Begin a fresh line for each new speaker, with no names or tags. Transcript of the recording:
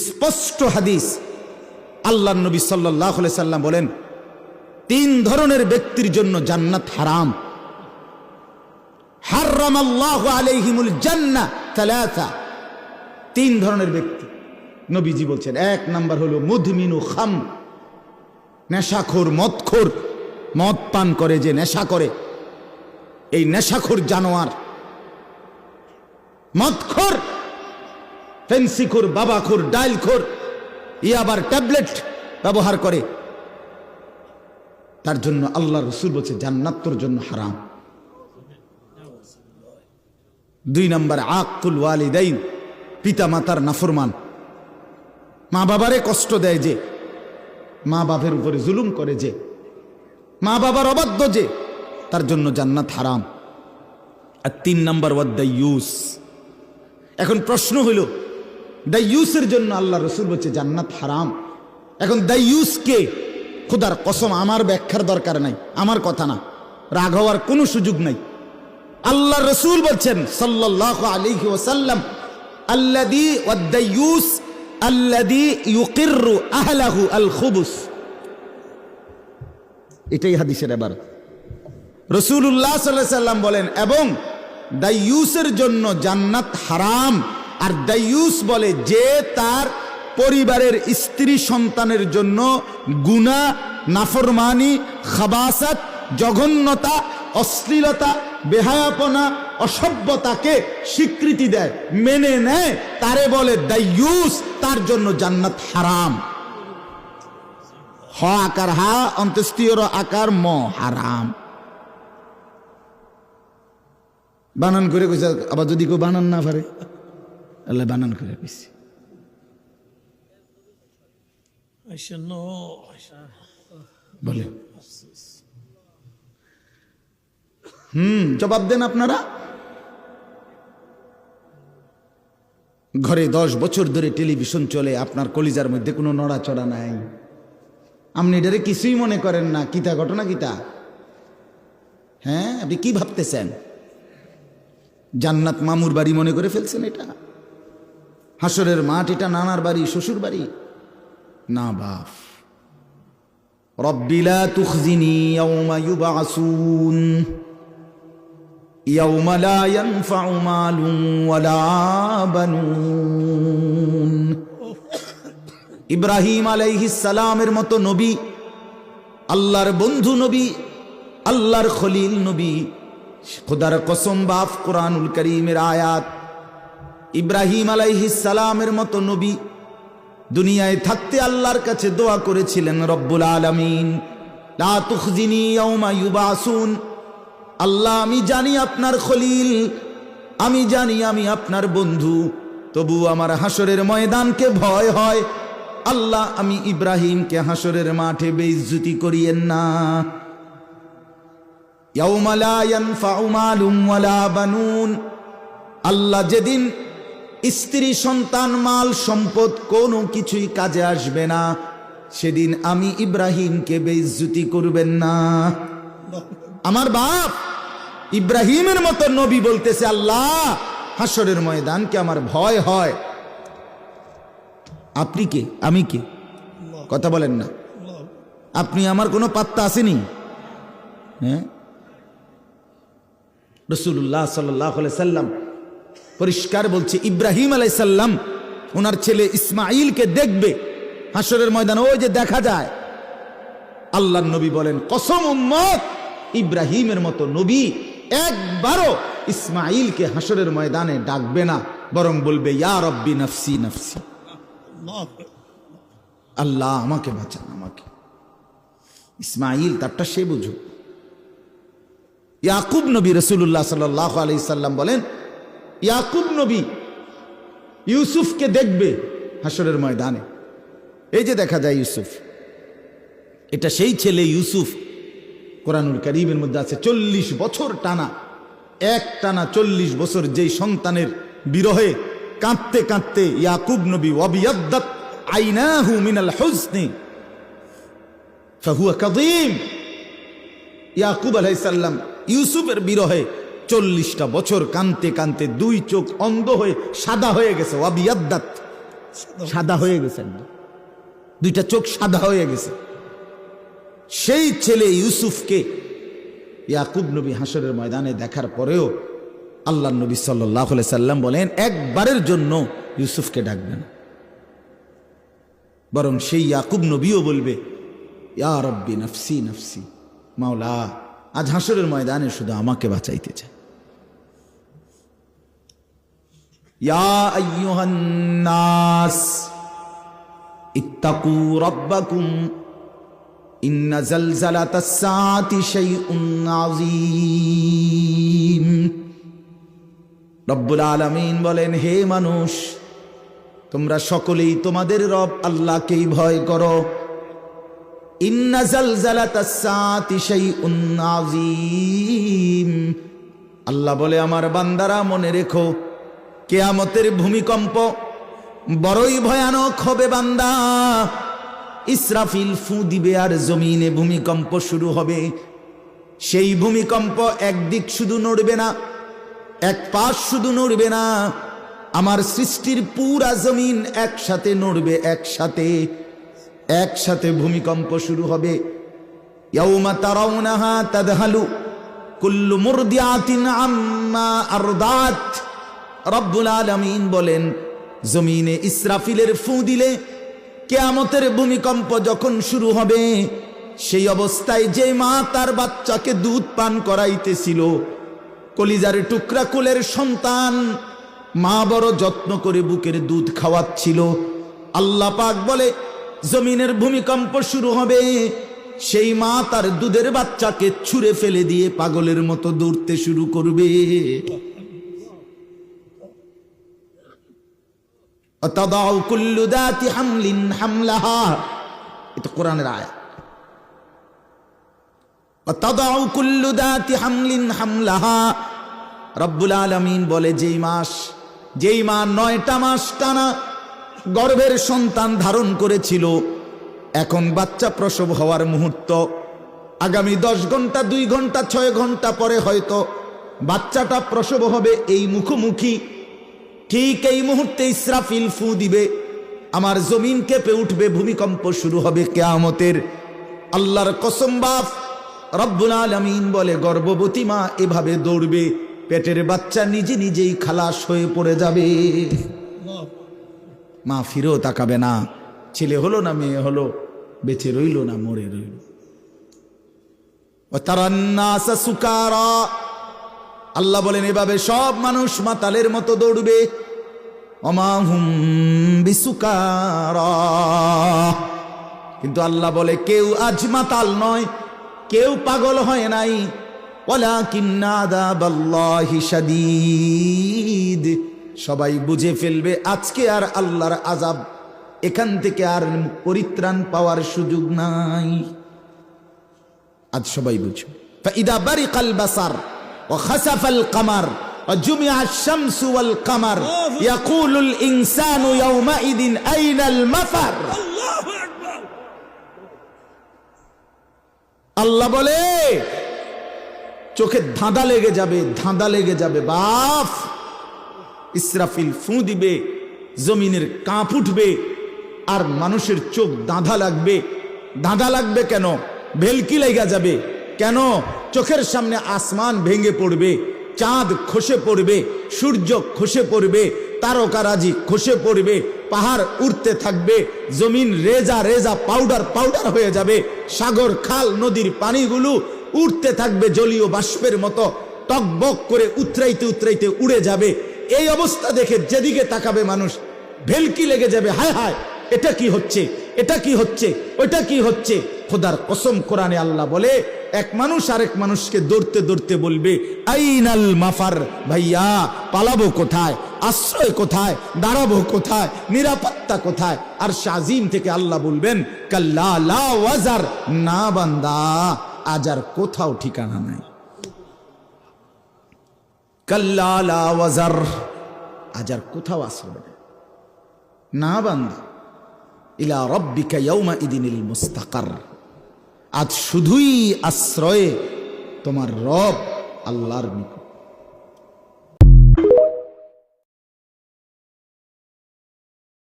স্পষ্ট হাদিস। আল্লাহর নবী সাল্লাল্লাহু আলাইহি সাল্লাম বলেন, 3 ধরনের ব্যক্তির জন্য জান্নাত হারাম। হারামাল্লাহু আলাইহিমুল জান্নাহ তালাসা, 3 ধরনের ব্যক্তি নবীজি বলছেন। 1 নাম্বার হলো মুদমিনু খাম, নেশাখোর, মদখোর, মদ পান করে যে নেশা করে, এই নেশাখোর জানোয়ার, মদখোর, ফেন্সিখোর, বাবাখোর, ডাইলখোর, আবার ট্যাবলেট ব্যবহার করে, তার জন্য আল্লাহ রাসূল বলছে জান্নাত তোর জন্য হারাম। 2 নাম্বার আকুল ওয়ালিদাইন, পিতা মাতার নাফরমান, মা বাবারে কষ্ট দেয় যে, মা বাবার উপরে জুলুম করে যে, মা বাবার অবাধ্য যে, তার জন্য জান্নাত হারাম। আর 3 নাম্বার ওয়াদাইয়ুস। এখন প্রশ্ন হইল, দাইয়ুসের জন্য আল্লাহ রাসূল বলছে জান্নাত হারাম। এখন দাইয়ুস কে? খোদার কসম আমার ব্যাখ্যার দরকার নাই, আমার কথা না, রাগ হওয়ার কোনো সুযোগ নাই। আল্লাহ রাসূল বলছেন সাল্লাল্লাহু আলাইহি ওয়াসাল্লাম, আল্লাযী ওয়াদাইয়ুস আল্লাযী ইউকিররু আহলাহু আল খুবুস। এটাই হাদিসের ইবারত। রাসূলুল্লাহ সাল্লাল্লাহু আলাইহি সাল্লাম বলেন, এবং দাইয়ুসের জন্য জান্নাত হারাম। আর দাইয়ুস বলে যে তার পরিবারের স্ত্রী সন্তানের জন্য গুনাহ, নাফরমানি, খাবাসাত, জঘন্যতা, অশ্লীলতা, বেহায়াপনা, অসভ্যতাকে স্বীকৃতি দেয়, মেনে নেয়, তারে বলে দাইয়ুস, তার জন্য জান্নাত হারাম। হ আকার হা, অন্ত্যেষ্টিয় আকার ম, হারাম। বানান করে কইছে, আবার যদি কেউ বানান না পারে, আল্লাহ বানান করে কইছে। বলে জবাব দেন আপনারা। ঘরে 10 বছর ধরে টেলিভিশন চলে, আপনার কলিজার মধ্যে কোনো নড়াচড়া নাই, আপনি এটারে কিছুই মনে করেন না। কিতা ঘটনা কিতা? হ্যাঁ, আপনি কি ভাবতেছেন? জান্নাত মামুর বাড়ি মনে করে ফেলছেন এটা? হাসরের মাঠ এটা নানার বাড়ি, শ্বশুর বাড়ি? না বাপ। রব্বি লা তুখজিনি ইয়াওমা ইউবআসুন ইয়াওমা লা ইয়ানফাউ মালুন ওয়ালা বানুন। ইব্রাহিম আলাইহিস সালামের মতো নবী, আল্লাহর বন্ধু নবী, আল্লাহর খলিল নবী, খোদার কসম বাপ, কোরআনুল কারীমের আয়াত। ইব্রাহিম আলাইহিস সালামের মতো নবী দুনিয়ায় থাকতে আল্লাহর কাছে দোয়া করেছিলেন, রব্বুল আলামিন লা তুখজিনি ইয়াওমা ইউবআসুন। আল্লাহ, আমি জানি আপনার খলিল, আমি জানি আমি আপনার বন্ধু, তবু আমার হাসরের ময়দানকে ভয় হয়। আল্লাহ, আমি ইব্রাহিমকে হাসরের মাঠে বেইজ্জতি করিয়েন না। ইয়াওমা লা ইয়ানফাউ মালুন ওয়ালা বানুন। আল্লাহ, যেদিন স্ত্রী, সন্তান, মাল, সম্পদ কোনো কিছুই কাজে আসবে না, সেদিন আমি ইব্রাহিমকে বেইজ্জতি করবেন না। আমার বাপ ইব্রাহিমের মতো নবী বলতেছে, আল্লাহ, হাসরের ময়দানকে আমার ভয় হয়। আপনি কে? আমি কে? কথা বলেন না। আপনি আমার কোনো পাত্তা আসেনি? হ্যাঁ, রাসূলুল্লাহ সাল্লাল্লাহু আলাইহি সাল্লাম পরিষ্কার বলছে, ইব্রাহিম আলাইহিস সালাম ওনার ছেলে ইসমাঈলকে দেখবে হাসরের ময়দানে, ওই যে দেখা যায়। আল্লাহর নবী বলেন, কসম উম্মত, ইব্রাহিমের মতো নবী একবারও ইসমাঈলকে হাসরের ময়দানে ডাকবে না, বরং বলবে, ইয়া রব্বি নফসি নফসি, আল্লাহ আমাকে বাঁচান, আমাকে। ইসমাঈল তারটা সে বুঝুক। ইয়াকুব নবী, রাসূলুল্লাহ সাল্লাল্লাহু আলাইহি সাল্লাম বলেন, ইয়াকুব নবী ইউসুফকে দেখবে হাসরের ময়দানে। এই যে দেখা যায় ইউসুফ, এটা সেই ছেলে ইউসুফ। কোরআনুল কারীমের মধ্যে আছে 40 বছর টানা, এক টানা 40 বছর যেই সন্তানের বিরহে কাঁদতে কাঁদতে ইয়াকুব নবী ওয়াবিয়াদ্দাত আইনাহু মিনাল হুজনি ফাহুয়া কাযীম। ইয়াকুব আলাইহিস সালাম ইউসুফের বিরহে 40টা বছর কানতে কানতে 2 চোখ অন্ধ হয়ে সাদা হয়ে গেছে। ওয়াবিয়াদ্দাত সাদা হয়ে গেছে, একদম দুইটা চোখ সাদা হয়ে গেছে। সেই ছেলে ইউসুফকে ইয়াকুব নবী হাসরের ময়দানে দেখার পরেও আল্লাহ নবী সাল্লাল্লাহু আলাইহি সাল্লাম বলেন, একবারের জন্য ইউসুফকে ডাকবেন, বরং সেই ইয়াকুব নবীও বলবে, ইয়া রব্বি নফসি নফসি, মাওলা আজ হাসরের ময়দানে শুধু আমাকে বাঁচাইতে চায়। ইয়া আইয়ুহান নাস ইত্তাকু রাব্বাকুম ইন্না জালজালাতাস সাআতি শাইউন আযীম। রব্বুল আলামিন বলেন, হে মানুষ, তোমরা সকলেই তোমাদের রব আল্লাহকেই ভয় করো। ইন্না জালজালাতাস সাআতি শাইউন আযীম। আল্লাহ বলে, আমার বান্দারা মনে রেখো, কিয়ামতের ভূমিকম্প বড়ই ভয়ানক হবে বান্দা। ইসরাফিল ফু দিবে আর জমিনে ভূমিকম্প শুরু হবে। সেই ভূমিকম্প একদিক শুধু নড়বে না, এক পাশ শুধু নড়বে না, আমার সৃষ্টির পুরা জমিন একসাথে নড়বে, একসাথে ভূমিকম্প শুরু হবে। ইয়াউমা তারাউনাহা তাদহালু কুল্লু মুরদিআতিন আম্মা আরদাত। রব্বুল আলামিন বলেন, জমিনে ইসরাফিলের ফু দিলে, কিয়ামতের ভূমিকম্প যখন শুরু হবে, সেই অবস্থায় যে মা তার বাচ্চাকে দুধ পান করাইতেছিল, কলিজার টুকরা কোলের সন্তান, মা বড় যত্ন করে বুকের দুধ খাওয়াচ্ছিল। আল্লাহ পাক বলে, জমিনের ভূমিকম্প শুরু হবে, সেই মা তার দুধের বাচ্চাকে ছুঁড়ে ফেলে দিয়ে পাগলের মতো দৌড়তে শুরু করবে। অতাদাউ কুল্লু দাতি হামলিন হামলাহা, এটা কোরআনের আয়াত। অতাদাউ কুল্লু দাতি হামলিন হামলাহা। রব্বুল আলামিন বলে, যেই মা 9টা মাস টানা গর্ভের সন্তান ধারণ করেছিল, এখন বাচ্চা প্রসব হওয়ার মুহূর্ত, আগামী 10 ঘন্টা, 2 ঘন্টা, 6 ঘন্টা পরে হয়তো বাচ্চাটা প্রসব হবে। এই মুখোমুখি ঠিক এই মুহূর্তে ইসরাফিল ফু দিবে, আমার জমিন কেঁপে উঠবে, ভূমিকম্প শুরু হবে কিয়ামতের। আল্লাহর কসম বাপ, রব্বুল আলামিন বলে, গর্ভবতী মা এভাবে দৌড়বে, পেটের বাচ্চা নিজে নিজেই খালাস হয়ে পড়ে যাবে। মা ফিরেও তাকাবে না, ছেলে হলো না মেয়ে হলো, বেঁচে রইল না মরে রইল। ওয়াতারান্নাসা সুকারা, আল্লাহ বলেন, এভাবে সব মানুষ মাতালের মতো দৌড়বে। ওমা হুম বিসুকারা, কিন্তু আল্লাহ বলে, কেউ আজ মাতাল নয়, কেউ পাগল হয় নাই। ওয়ালাকিন্না আযাবাল্লাহি শাদীদ, সবাই বুঝে ফেলবে আজকে আর আল্লাহর আযাব, এখান থেকে আর পরিত্রাণ পাওয়ার সুযোগ নাই। আজ সবাই বুঝবে। ফাইদা বারিকাল বাসার ওয়া খাসাফাল কামার ওয়া জুমিআশ শামসু ওয়াল কামার ইয়াকুলুল ইনসানু ইয়াওমাইদিন আইনাল মাফার। আল্লাহ বলে, চোখে ধাঁধা লেগে যাবে বাপ। ইসরাফিল ফু দিবে, জমিনের কাঁপ উঠবে, আর মানুষের চোখ ধাঁধা লাগবে কেন? ভেলকি লেগে যাবে কেন? চোখের সামনে আসমান ভেঙে পড়বে, চাঁদ খসে পড়বে, সূর্য খসে পড়বে, তারকারাজি খসে পড়বে, পাহাড় উঠতে থাকবে, জমিন রেজা পাউডার হয়ে যাবে, সাগর খাল নদীর পানিগুলো উঠতে থাকবে জলীয় বাষ্পের মতো, টকবক করে উতরাইতে উড়ে যাবে। এই অবস্থা দেখে যেদিকে তাকাবে মানুষ ভেলকি লেগে যাবে, হায় হায়, এটা কি হচ্ছে, ওইটা কি হচ্ছে। খোদার কসম, কোরআনে আল্লাহ বলে, এক মানুষ আরেক মানুষকে দৌড়তে বলবে, আইনাল মাফার, ভাইয়া পালাবো কোথায়, আশ্রয় কোথায়, দাঁড়াবো কোথায়, নিরাপত্তা কোথায়? আর শাজিম থেকে আল্লাহ বলবেন, কাল্লা লা ওয়াজার, না বান্দা, আজ আর কোথাও ঠিকানা নাই। কাল্লা লা ওয়াজার, আজ আর কোথাও আশ্রয় নেই। না বান্দা, ইলা রব্বিকা ইয়াউমাইদিনিল মুস্তাকার, আজ শুধুই আশ্রয়ে তোমার রব আল্লাহর নিকট।